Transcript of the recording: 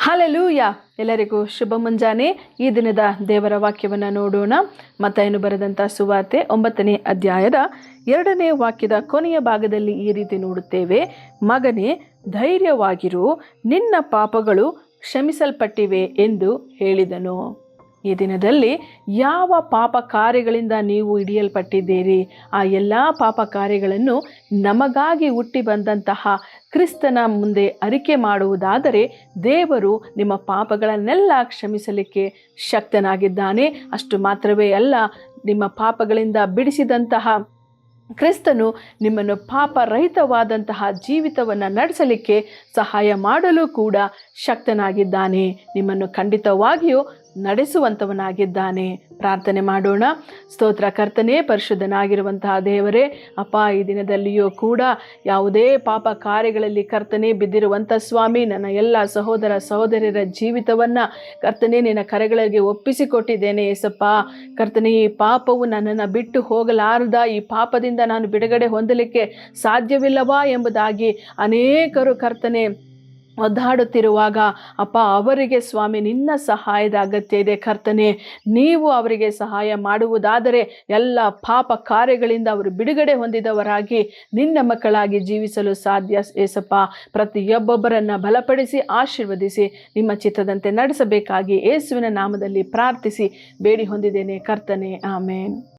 Hallelujah! ಎಲ್ಲರಿಗೂ ಶುಭ ಮುಂಜಾನೆ. ಈ ದಿನದ ದೇವರ ವಾಕ್ಯವನ್ನು ನೋಡೋಣ. ಮತ್ತಾಯನು ಬರೆದಂಥ ಸುವಾರ್ತೆ 9ನೇ ಅಧ್ಯಾಯದ 2ನೇ ವಾಕ್ಯದ ಕೊನೆಯ ಭಾಗದಲ್ಲಿ ಈ ರೀತಿ ನೋಡುತ್ತೇವೆ. ಮಗನೇ, ಧೈರ್ಯವಾಗಿರು, ನಿನ್ನ ಪಾಪಗಳು ಕ್ಷಮಿಸಲ್ಪಟ್ಟಿವೆ ಎಂದು ಹೇಳಿದನು. ಈ ದಿನದಲ್ಲಿ ಯಾವ ಪಾಪ ಕಾರ್ಯಗಳಿಂದ ನೀವು ಹಿಡಿಯಲ್ಪಟ್ಟಿದ್ದೀರಿ, ಆ ಎಲ್ಲ ಪಾಪ ಕಾರ್ಯಗಳನ್ನು ನಮಗಾಗಿ ಹುಟ್ಟಿ ಬಂದಂತಹ ಕ್ರಿಸ್ತನ ಮುಂದೆ ಅರಿಕೆ ಮಾಡುವುದಾದರೆ ದೇವರು ನಿಮ್ಮ ಪಾಪಗಳನ್ನೆಲ್ಲ ಕ್ಷಮಿಸಲಿಕ್ಕೆ ಶಕ್ತನಾಗಿದ್ದಾನೆ. ಅಷ್ಟು ಮಾತ್ರವೇ ಅಲ್ಲ, ನಿಮ್ಮ ಪಾಪಗಳಿಂದ ಬಿಡಿಸಿದಂತಹ ಕ್ರಿಸ್ತನು ನಿಮ್ಮನ್ನು ಪಾಪರಹಿತವಾದಂತಹ ಜೀವಿತವನ್ನು ನಡೆಸಲಿಕ್ಕೆ ಸಹಾಯ ಮಾಡಲು ಕೂಡ ಶಕ್ತನಾಗಿದ್ದಾನೆ. ನಿಮ್ಮನ್ನು ಖಂಡಿತವಾಗಿಯೂ ನಡೆಸುವಂಥವನಾಗಿದ್ದಾನೆ. ಪ್ರಾರ್ಥನೆ ಮಾಡೋಣ. ಸ್ತೋತ್ರ ಕರ್ತನೇ, ಪರಿಶುದ್ಧನಾಗಿರುವಂತಹ ದೇವರೇ, ಅಪ್ಪ, ಈ ದಿನದಲ್ಲಿಯೂ ಕೂಡ ಯಾವುದೇ ಪಾಪ ಕಾರ್ಯಗಳಲ್ಲಿ ಕರ್ತನೇ ಬಿದ್ದಿರುವಂಥ ಸ್ವಾಮಿ, ನನ್ನ ಎಲ್ಲ ಸಹೋದರ ಸಹೋದರಿಯರ ಜೀವಿತವನ್ನು ಕರ್ತನೇ ನಿನ್ನ ಕರೆಗಳಿಗೆ ಒಪ್ಪಿಸಿಕೊಟ್ಟಿದ್ದೇನೆ. ಏಸಪ್ಪ ಕರ್ತನೇ, ಈ ಪಾಪವು ನನ್ನನ್ನು ಬಿಟ್ಟು ಹೋಗಲಾರದ, ಈ ಪಾಪದಿಂದ ನಾನು ಬಿಡುಗಡೆ ಹೊಂದಲಿಕ್ಕೆ ಸಾಧ್ಯವಿಲ್ಲವಾ ಎಂಬುದಾಗಿ ಅನೇಕರು ಕರ್ತನೇ ಒದ್ದಾಡುತ್ತಿರುವಾಗ ಅಪ್ಪ, ಅವರಿಗೆ ಸ್ವಾಮಿ ನಿನ್ನ ಸಹಾಯದ ಅಗತ್ಯ ಇದೆ. ಕರ್ತನೆ, ನೀವು ಅವರಿಗೆ ಸಹಾಯ ಮಾಡುವುದಾದರೆ ಎಲ್ಲ ಪಾಪ ಕಾರ್ಯಗಳಿಂದ ಅವರು ಬಿಡುಗಡೆ ಹೊಂದಿದವರಾಗಿ ನಿನ್ನ ಮಕ್ಕಳಾಗಿ ಜೀವಿಸಲು ಸಾಧ್ಯ. ಏಸಪ್ಪ, ಪ್ರತಿಯೊಬ್ಬೊಬ್ಬರನ್ನು ಬಲಪಡಿಸಿ ಆಶೀರ್ವದಿಸಿ ನಿಮ್ಮ ಚಿತ್ತದಂತೆ ನಡೆಸಬೇಕಾಗಿ ಯೇಸುವಿನ ನಾಮದಲ್ಲಿ ಪ್ರಾರ್ಥಿಸಿ ಬೇಡಿ ಹೊಂದಿದ್ದೇನೆ ಕರ್ತನೆ, ಆಮೇನ್.